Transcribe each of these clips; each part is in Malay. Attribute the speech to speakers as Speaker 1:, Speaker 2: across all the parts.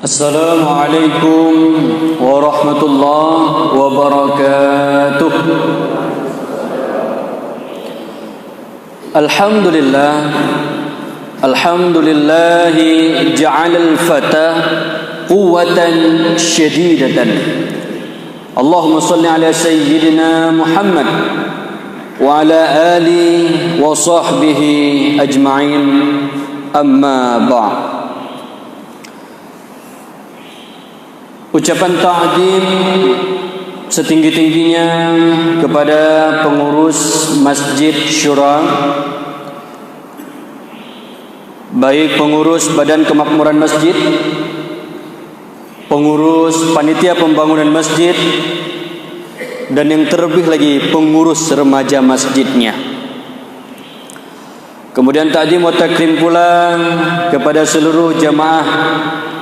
Speaker 1: Assalamualaikum warahmatullahi wabarakatuh. Alhamdulillah, alhamdulillahi ja'alal fata quwwatan syadidatan. Allahumma salli ala sayyidina Muhammad wa ala alihi wa sahbihi ajma'in. Amma ba'd. Ucapan ta'zim setinggi-tingginya kepada pengurus Masjid Syura, baik pengurus Badan Kemakmuran Masjid, pengurus Panitia Pembangunan Masjid, dan yang terlebih lagi pengurus remaja masjidnya. Kemudian ta'zim wa takrim pula kepada seluruh jamaah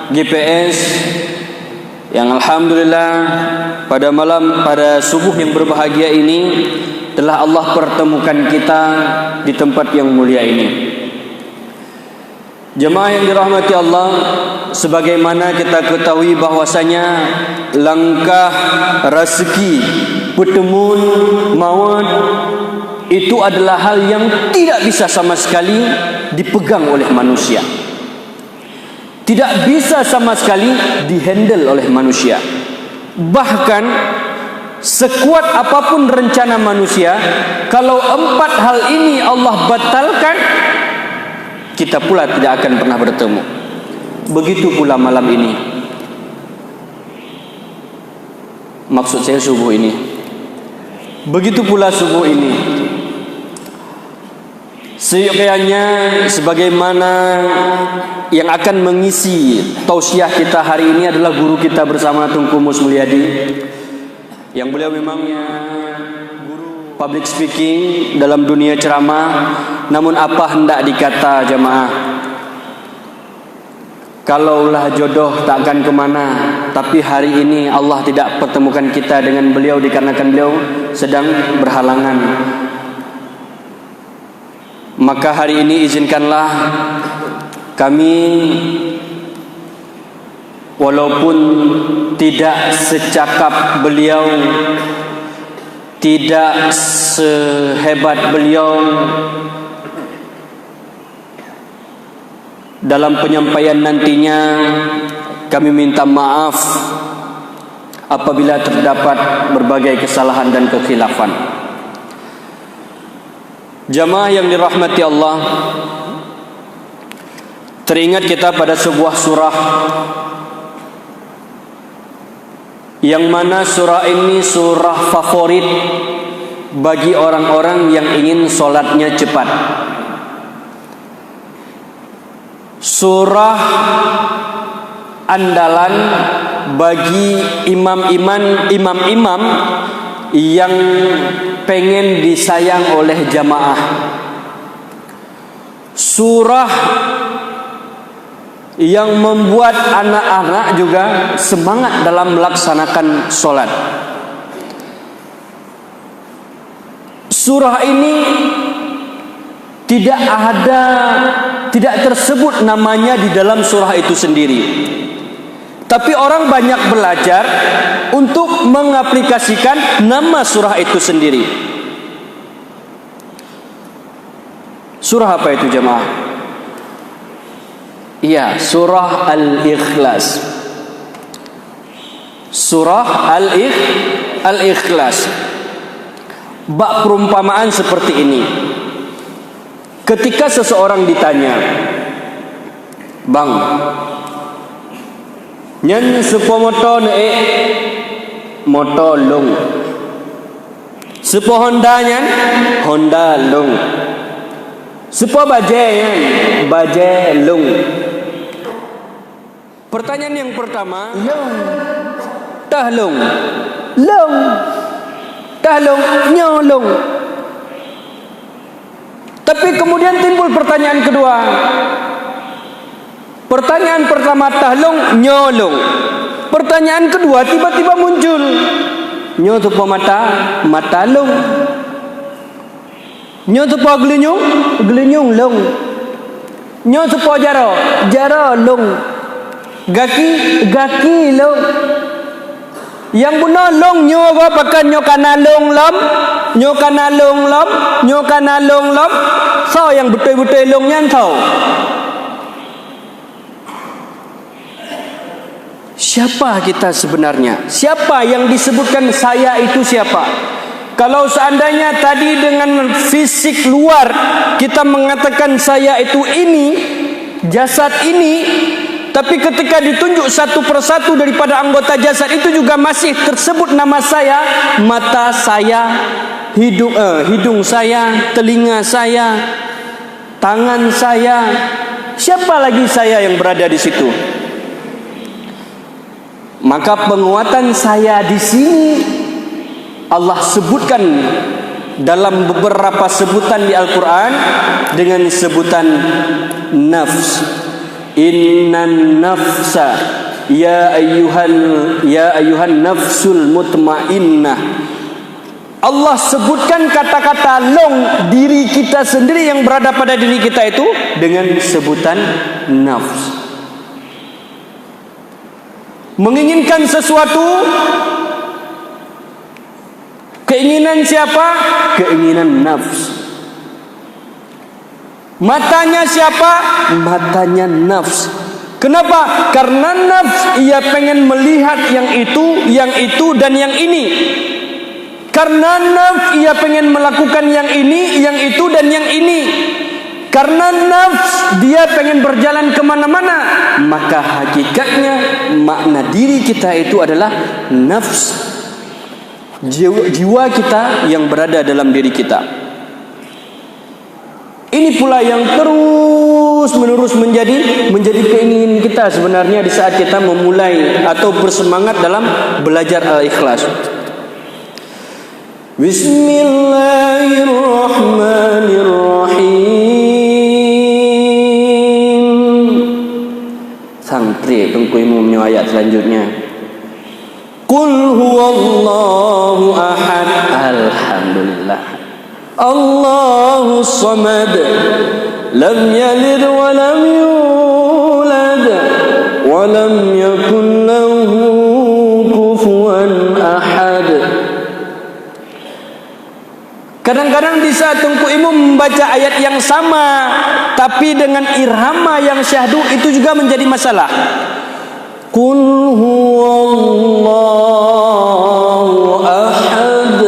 Speaker 1: GPS yang alhamdulillah pada subuh yang berbahagia ini telah Allah pertemukan kita di tempat yang mulia ini. Jemaah yang dirahmati Allah, sebagaimana kita ketahui bahwasanya langkah rezeki, pertemuan maut itu adalah hal yang tidak bisa sama sekali dipegang oleh manusia. Tidak bisa sama sekali dihandle oleh manusia. Bahkan sekuat apapun rencana manusia, kalau 4 hal ini Allah batalkan, kita pula tidak akan pernah bertemu. Begitu pula malam ini. Maksud saya subuh ini. Begitu pula subuh ini. Seyogyanya sebagaimana yang akan mengisi tausiah kita hari ini adalah guru kita bersama Tunku Mus Mulyadi, yang beliau memangnya guru public speaking dalam dunia ceramah. Namun apa hendak dikata jemaah, kalaulah jodoh tak akan kemana, tapi hari ini Allah tidak pertemukan kita dengan beliau dikarenakan beliau sedang berhalangan. Maka hari ini izinkanlah kami, walaupun tidak secakap beliau, tidak sehebat beliau dalam penyampaian nantinya, kami minta maaf apabila terdapat berbagai kesalahan dan kekhilafan. Jamaah yang dirahmati Allah, teringat kita pada sebuah surah, yang mana surah ini surah favorit bagi orang-orang yang ingin solatnya cepat. Surah andalan bagi imam-imam yang pengen disayang oleh jamaah. Surah yang membuat anak-anak juga semangat dalam melaksanakan solat. Surah ini tidak tersebut namanya di dalam surah itu sendiri. Tapi orang banyak belajar untuk mengaplikasikan nama surah itu sendiri. Surah apa itu jemaah? Iya, surah Al-Ikhlas. Surah Al-Ikhlas. Bak perumpamaan seperti ini. Ketika seseorang ditanya, "Bang, nyen sepo moto moto long, sepo Honda nyen Honda long, sepo baje nyen baje long." Pertanyaan yang pertama, long tah long, long tah long nyolong. Tapi kemudian timbul pertanyaan kedua. Pertanyaan pertama tahlong nyolong. Pertanyaan kedua tiba-tiba muncul. Nyo tu mata long. Nyo tu gelinyung long. Nyo tu jaro long. Gaki long. Yang benar long nyo apa pakai nyo kana long lom. Nyo kana long lom. Nyo kana long lom. So yang betul-betul long nyan tau. Siapa kita sebenarnya? Siapa yang disebutkan saya itu siapa? Kalau seandainya tadi dengan fisik luar kita mengatakan saya itu ini, jasad ini, tapi ketika ditunjuk satu persatu daripada anggota jasad itu juga masih tersebut nama saya, mata saya, hidung saya, telinga saya, tangan saya. Siapa lagi saya yang berada di situ? Maka penguatan saya di sini Allah sebutkan dalam beberapa sebutan di Al-Quran dengan sebutan nafs. Innan nafsa ya ayuhan nafsul mutmainnah. Allah sebutkan kata-kata long diri kita sendiri yang berada pada diri kita itu dengan sebutan nafs. Menginginkan sesuatu, keinginan siapa? Keinginan nafs. Matanya siapa? Matanya nafs. Kenapa? Karena nafs ia pengen melihat yang itu dan yang ini. Karena nafs ia pengen melakukan yang ini, yang itu dan yang ini. Karena nafs dia pengen berjalan kemana-mana. Maka hakikatnya makna diri kita itu adalah nafs. Jiwa kita yang berada dalam diri kita. Ini pula yang terus menerus menjadi keinginan kita sebenarnya di saat kita memulai atau bersemangat dalam belajar al-ikhlas. Bismillahirrahmanirrahim. Santri tengkuimu punya ayat selanjutnya. Qul huwallahu ahad. Alhamdulillah. Allahus samad. Lam yalid wa lam yulad wa lam yakul lahu kufuwan ahad. Kadang-kadang di saat Tengku Imam membaca ayat yang sama tapi dengan irhama yang syahdu itu juga menjadi masalah. Qul huwallahu ahad.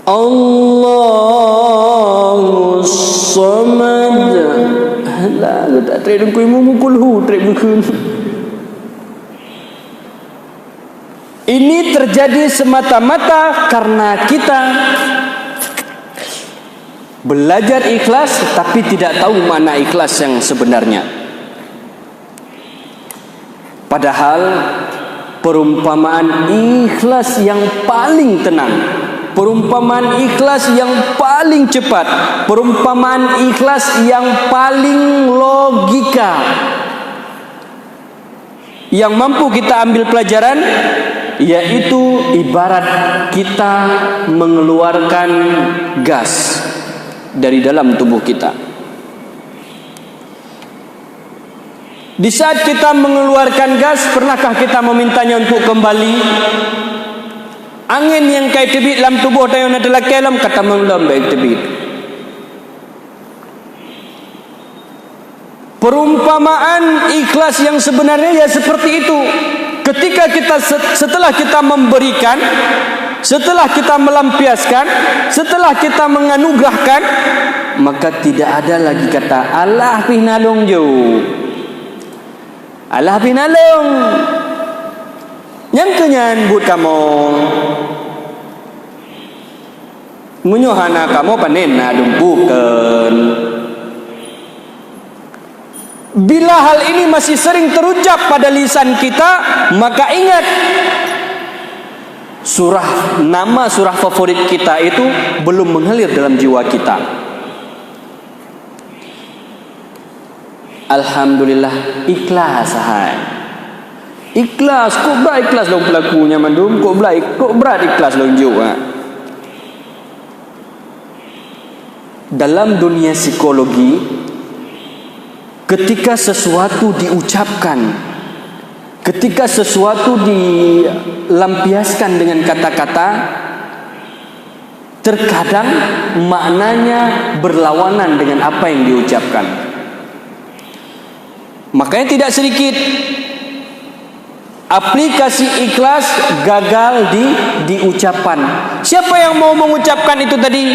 Speaker 1: Allahus samad. Alah, tak trade Tengku Imam mukul hu trade bukan. Ini terjadi semata-mata karena kita belajar ikhlas tapi tidak tahu mana ikhlas yang sebenarnya. Padahal perumpamaan ikhlas yang paling tenang, perumpamaan ikhlas yang paling cepat, perumpamaan ikhlas yang paling logika, yang mampu kita ambil pelajaran, yaitu ibarat kita mengeluarkan gas dari dalam tubuh kita. Di saat kita mengeluarkan gas, pernahkah kita memintanya untuk kembali? Angin yang kai tebit dalam tubuh tayo na adalah kelam kata mengelam baik tebit. Perumpamaan ikhlas yang sebenarnya ya seperti itu. Ketika kita setelah kita memberikan, setelah kita melampiaskan, setelah kita menganugerahkan, maka tidak ada lagi kata Allah pinalong jo. Allah pinalong. Yang kenyan buat kamu. Munyohana kamu panen na dumpukan. Bila hal ini masih sering terucap pada lisan kita, maka ingat nama surah favorit kita itu belum mengalir dalam jiwa kita. Alhamdulillah ikhlas hai. Ikhlas kok berat ikhlas dong pelakunya mandum, kok berat ikhlas dong juga. Dalam dunia psikologi, ketika sesuatu diucapkan, ketika sesuatu dilampiaskan dengan kata-kata, terkadang maknanya berlawanan dengan apa yang diucapkan. Makanya tidak sedikit aplikasi ikhlas gagal di ucapan. Siapa yang mau mengucapkan itu tadi?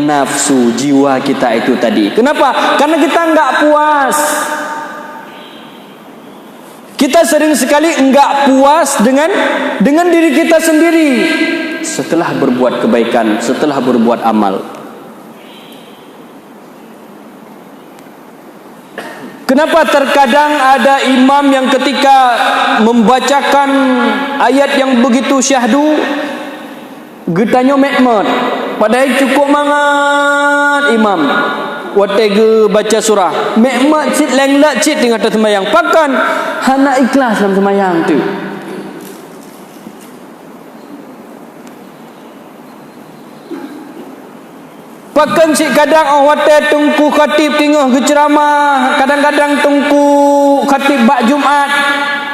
Speaker 1: Nafsu, jiwa kita itu tadi. Kenapa? Karena kita enggak puas. Kita sering sekali enggak puas dengan diri kita sendiri setelah berbuat kebaikan, setelah berbuat amal. Kenapa terkadang ada imam yang ketika membacakan ayat yang begitu syahdu, getanya mekmat, padahal cukup mangat imam watega baca surah mekmat cit lenglat cit dengan atas sembahyang, pakan hana ikhlas dalam sembahyang tu. Pakan si kadang awate tungku khatib tengah ke ceramah, kadang-kadang tungku khatib bak Jumaat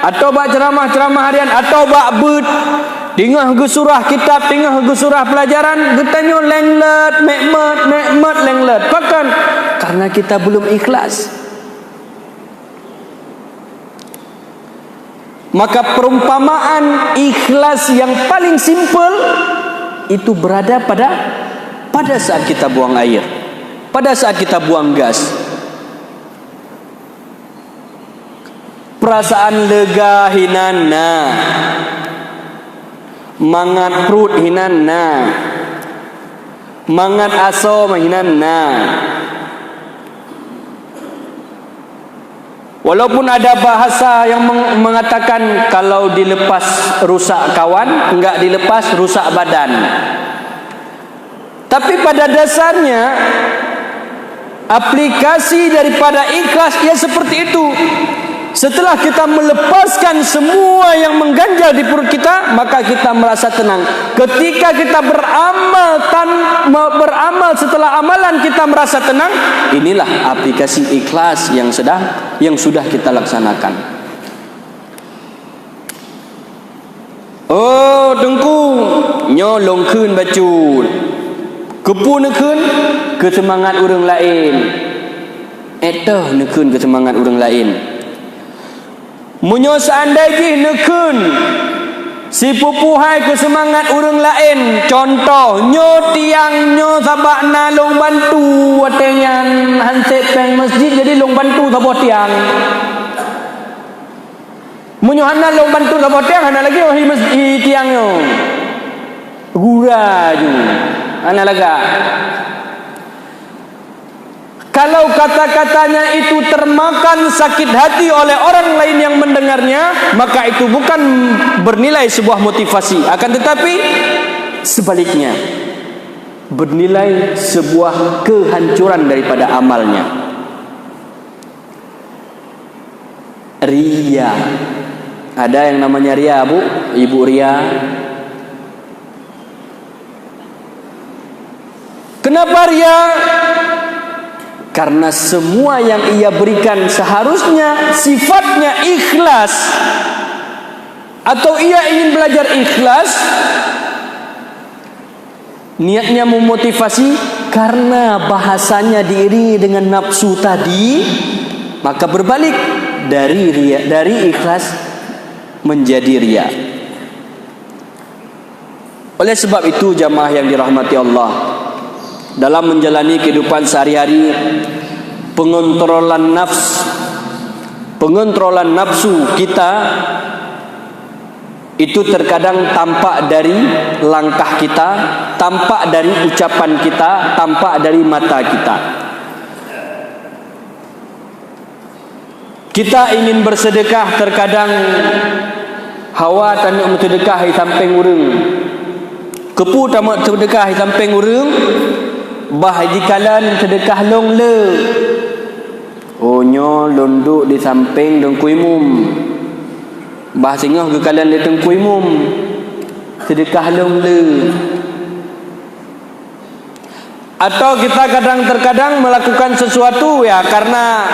Speaker 1: atau bak ceramah harian atau bak bud tengah ke surah kitab, tengah ke surah pelajaran, getanya lenglet mekmat lenglet. Pakan karena kita belum ikhlas. Maka perumpamaan ikhlas yang paling simple itu berada pada saat kita buang air, pada saat kita buang gas. Perasaan lega hinana, mangat perut hinana, mangat aso hinana. Walaupun ada bahasa yang mengatakan kalau dilepas rusak kawan, enggak dilepas rusak badan. Tapi pada dasarnya aplikasi daripada ikhlas ia seperti itu. Setelah kita melepaskan semua yang mengganjal di perut kita, maka kita merasa tenang. Ketika kita beramal setelah amalan kita merasa tenang, inilah aplikasi ikhlas yang sudah kita laksanakan. Oh, dengku nyolong keun bacut. Kepun nekun ke semangat orang lain. Etah nekun ke semangat orang lain. Munyo seandainya nekun si pupuhai ke semangat orang lain. Contoh nyo tiang nyo sabak na long bantu watengan hansep peng masjid jadi long bantu sabak tiang. Munyo hana long bantu sabak tiang hana lagi wahi masjid tiang nyo. Gura ju. Ana laga. Kalau kata-katanya itu termakan sakit hati oleh orang lain yang mendengarnya, maka itu bukan bernilai sebuah motivasi, akan tetapi sebaliknya bernilai sebuah kehancuran daripada amalnya. Ria. Ada yang namanya ria, Bu? Ibu ria. Kenapa ria? Karena semua yang ia berikan seharusnya sifatnya ikhlas, atau ia ingin belajar ikhlas, niatnya memotivasi karena bahasanya diiringi dengan nafsu tadi, maka berbalik dari ikhlas menjadi ria. Oleh sebab itu jamaah yang dirahmati Allah, dalam menjalani kehidupan sehari-hari, pengontrolan nafsu kita itu terkadang tampak dari langkah kita, tampak dari ucapan kita, tampak dari mata kita. Kita ingin bersedekah, terkadang hawa tanduk sedekah di samping urang, kepu tamat sedekah di samping urang, bah jikalan sedekah long le. Oh nyo londuk di samping dengkui mum. Bah singah ke kalian di dengkui mum. Sedekah long le. Atau kita terkadang melakukan sesuatu ya karena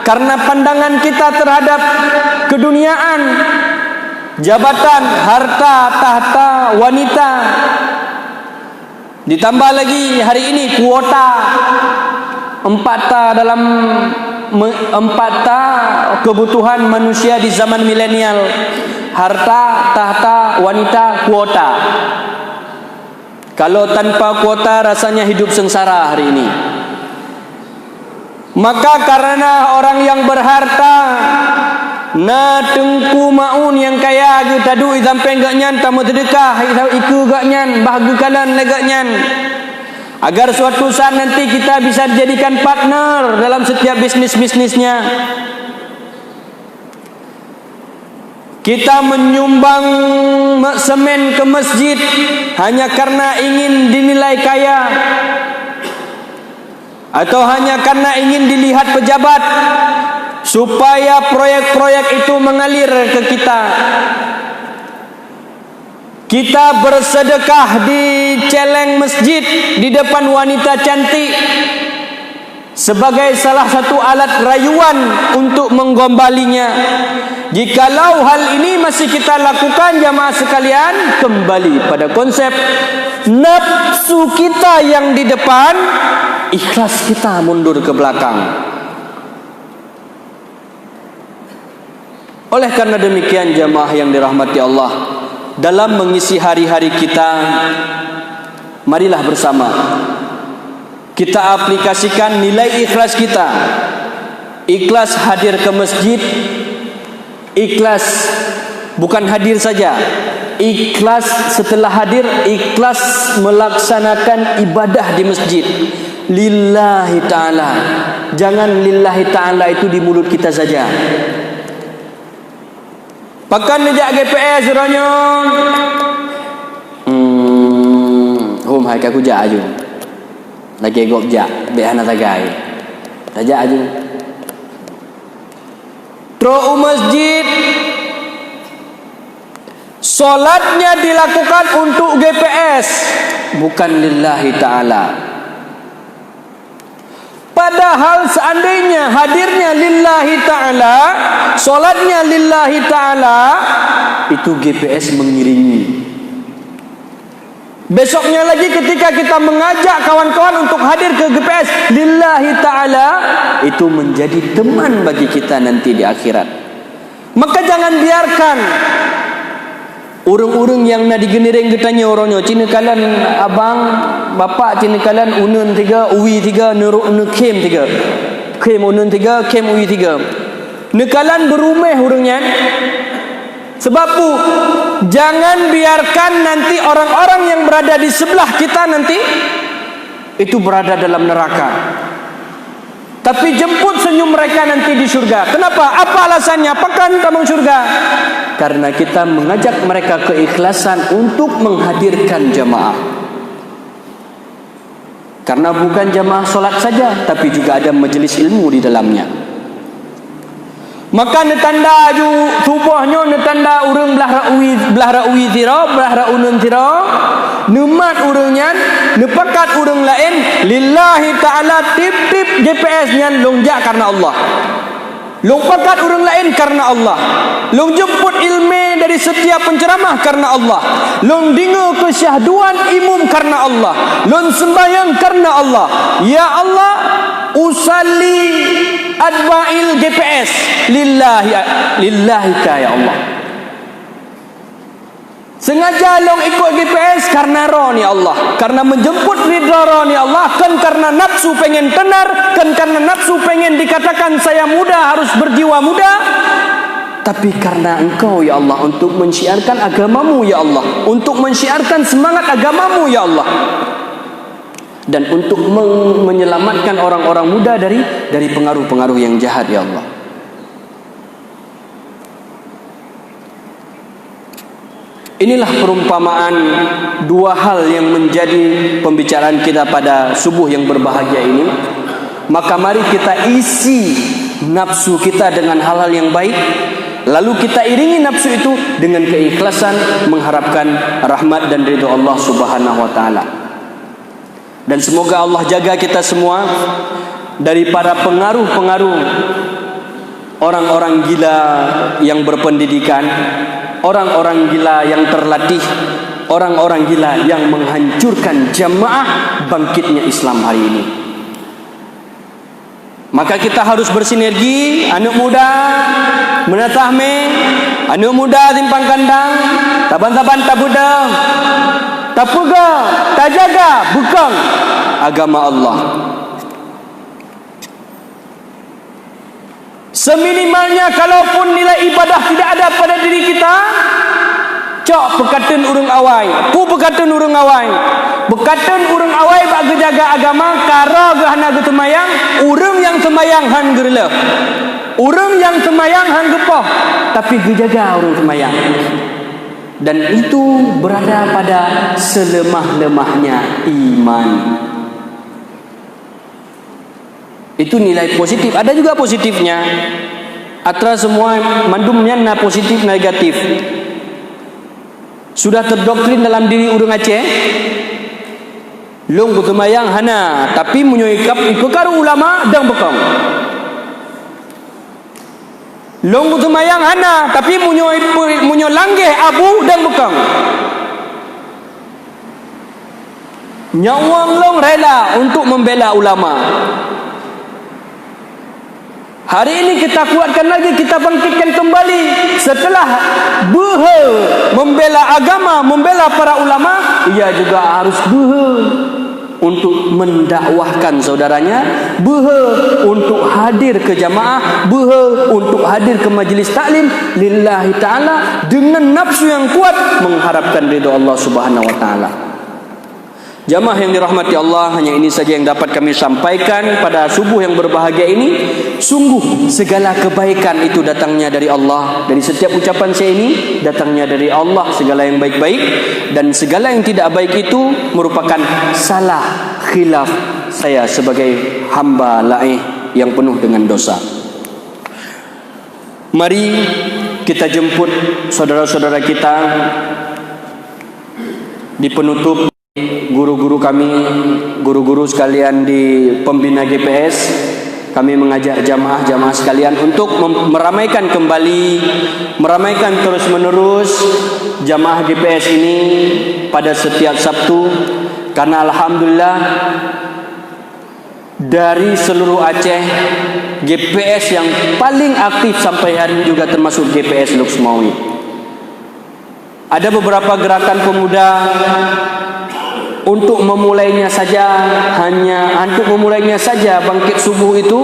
Speaker 1: karena pandangan kita terhadap keduniaan, jabatan, harta, tahta, wanita. Ditambah lagi hari ini kuota 4 dalam 4 kebutuhan manusia di zaman milenial: harta, tahta, wanita, kuota. Kalau tanpa kuota rasanya hidup sengsara hari ini. Maka karena orang yang berharta na tengku maun yang kaya gu tadu sampai gak nyan tamu sedekah iku gak nyan bahagia kalan legak nyan, agar suatu saat nanti kita bisa dijadikan partner dalam setiap bisnisnya. Kita menyumbang semen ke masjid hanya karena ingin dinilai kaya, atau hanya karena ingin dilihat pejabat, supaya proyek-proyek itu mengalir ke kita. Kita bersedekah di celeng masjid di depan wanita cantik sebagai salah satu alat rayuan untuk menggombalinya. Jikalau hal ini masih kita lakukan, jamaah sekalian, kembali pada konsep nafsu kita yang di depan, ikhlas kita mundur ke belakang. Oleh karena demikian, jamaah yang dirahmati Allah, dalam mengisi hari-hari kita, marilah bersama kita aplikasikan nilai ikhlas kita. Ikhlas hadir ke masjid, ikhlas bukan hadir saja, ikhlas setelah hadir, ikhlas melaksanakan ibadah di masjid lillahi ta'ala. Jangan lillahi ta'ala itu di mulut kita saja. Pakan nejak GPS ronyo. Hum hai aku jak aju. Lagi gop jak, be ana tagai. Tajak aju. Tro masjid, solatnya dilakukan untuk GPS, bukan lillahi ta'ala. Padahal seandainya hadirnya lillahi ta'ala, solatnya lillahi ta'ala, itu GPS mengiringi. Besoknya lagi ketika kita mengajak kawan-kawan untuk hadir ke GPS lillahi ta'ala, itu menjadi teman bagi kita nanti di akhirat. Maka jangan biarkan urung-urung yang nak digeniring ketanya orangnya, cina kalan abang, bapak cina kalan unun 3, uwi 3, kem 3. Kem unun 3, kem uwi 3. Nekalan berumeh urungnya. Sebab tu jangan biarkan nanti orang-orang yang berada di sebelah kita nanti itu berada dalam neraka. Tapi jemput senyum mereka nanti di surga. Kenapa? Apa alasannya? Pekan kamu surga. Karena kita mengajak mereka keikhlasan untuk menghadirkan jamaah. Karena bukan jamaah solat saja, tapi juga ada majelis ilmu di dalamnya. Maka netanda ju tubuhnya netanda urang belah rawi tira, belah raunun tira, nemat urangnya, nepakat urang lain lillahi ta'ala tip-tip GPS nya longjak karena Allah. Long pakat urang lain karena Allah. Long jemput ilmu dari setiap penceramah karena Allah. Long dengar kesyahduan imam karena Allah. Long sembahyang karena Allah. Ya Allah, usalli adba'il GPS lillahi ka ya Allah. Sengaja long ikut GPS karena roh ni Allah, karena menjemput ridha roh ni Allah, kan karena nafsu pengen tenar, kan karena nafsu pengen dikatakan saya muda, harus berjiwa muda, tapi karena engkau ya Allah, untuk mensyiarkan agamamu ya Allah, untuk mensyiarkan semangat agamamu ya Allah, dan untuk menyelamatkan orang-orang muda dari pengaruh-pengaruh yang jahat ya Allah. Inilah perumpamaan dua hal yang menjadi pembicaraan kita pada subuh yang berbahagia ini. Maka mari kita isi nafsu kita dengan hal-hal yang baik, lalu kita iringi nafsu itu dengan keikhlasan mengharapkan rahmat dan ridha Allah Subhanahu wa taala. Dan semoga Allah jaga kita semua dari para pengaruh-pengaruh orang-orang gila yang berpendidikan, orang-orang gila yang terlatih, orang-orang gila yang menghancurkan jamaah bangkitnya Islam hari ini. Maka kita harus bersinergi, anak muda menatahme, anak muda timpang kandang, taban-taban tabuda, tapuga, tajaga, bukan agama Allah. Seminimalnya kalaupun nilai ibadah tidak ada pada diri kita, cok pekatun urung awai, pu pekatun urung awai, bekatun urung awai bak jaga agama, kara gehana ge temayang, urung yang temayang han gerle, urung yang temayang han gepoh, tapi gejaga urung temayang. Dan itu berada pada selemah-lemahnya iman. Itu nilai positif. Ada juga positifnya. Atra semua mandumnya na positif negatif. Sudah terdoktrin dalam diri urang Aceh. Long kutemayang hana, tapi menyoikap ikut ulama dan bekong. Long kutemayang hana, tapi munyo langgeh abu dan bekong. Nyawang long rela untuk membela ulama. Hari ini kita kuatkan lagi, kita bangkitkan kembali. Setelah membela agama, membela para ulama, ia juga harus untuk mendakwahkan saudaranya, untuk hadir ke jamaah, untuk hadir ke majlis taklim lillahi ta'ala dengan nafsu yang kuat mengharapkan ridha Allah Subhanahu wa ta'ala. Jamaah yang dirahmati Allah, hanya ini saja yang dapat kami sampaikan pada subuh yang berbahagia ini. Sungguh segala kebaikan itu datangnya dari Allah. Dari setiap ucapan saya ini datangnya dari Allah, segala yang baik-baik, dan segala yang tidak baik itu merupakan salah khilaf saya sebagai hamba laih yang penuh dengan dosa. Mari kita jemput saudara-saudara kita di penutup. Guru-guru kami, guru-guru sekalian di pembina GPS, kami mengajak jamaah-jamaah sekalian untuk meramaikan kembali, meramaikan terus-menerus jamaah GPS ini pada setiap Sabtu. Karena alhamdulillah dari seluruh Aceh, GPS yang paling aktif sampai hari ini juga termasuk GPS Luxmawi. Ada beberapa gerakan pemuda untuk memulainya saja, bangkit subuh itu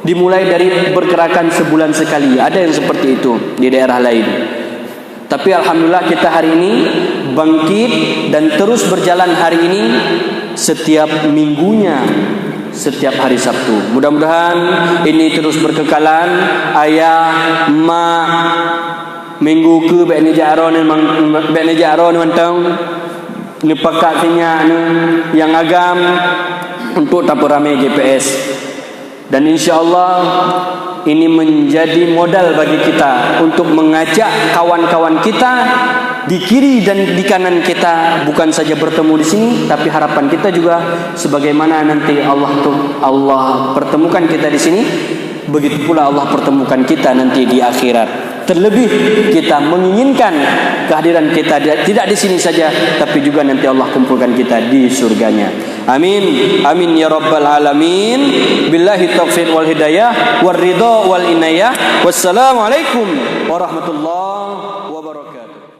Speaker 1: dimulai dari bergerakan sebulan sekali. Ada yang seperti itu di daerah lain. Tapi alhamdulillah kita hari ini bangkit dan terus berjalan hari ini setiap minggunya, setiap hari Sabtu. Mudah-mudahan ini terus berkekalan. Ayah, mak, minggu ke bekni jaron mantang nepakat sinya yang agam untuk taperame GPS. Dan insya-Allah ini menjadi modal bagi kita untuk mengajak kawan-kawan kita di kiri dan di kanan kita, bukan saja bertemu di sini, tapi harapan kita juga sebagaimana nanti Allah pertemukan kita di sini, begitu pula Allah pertemukan kita nanti di akhirat. Terlebih kita menginginkan kehadiran kita tidak di sini saja, tapi juga nanti Allah kumpulkan kita di surganya. Amin. Amin ya rabbal alamin. Billahi taufiq wal hidayah war ridha wal inayah. Wassalamualaikum warahmatullahi wabarakatuh.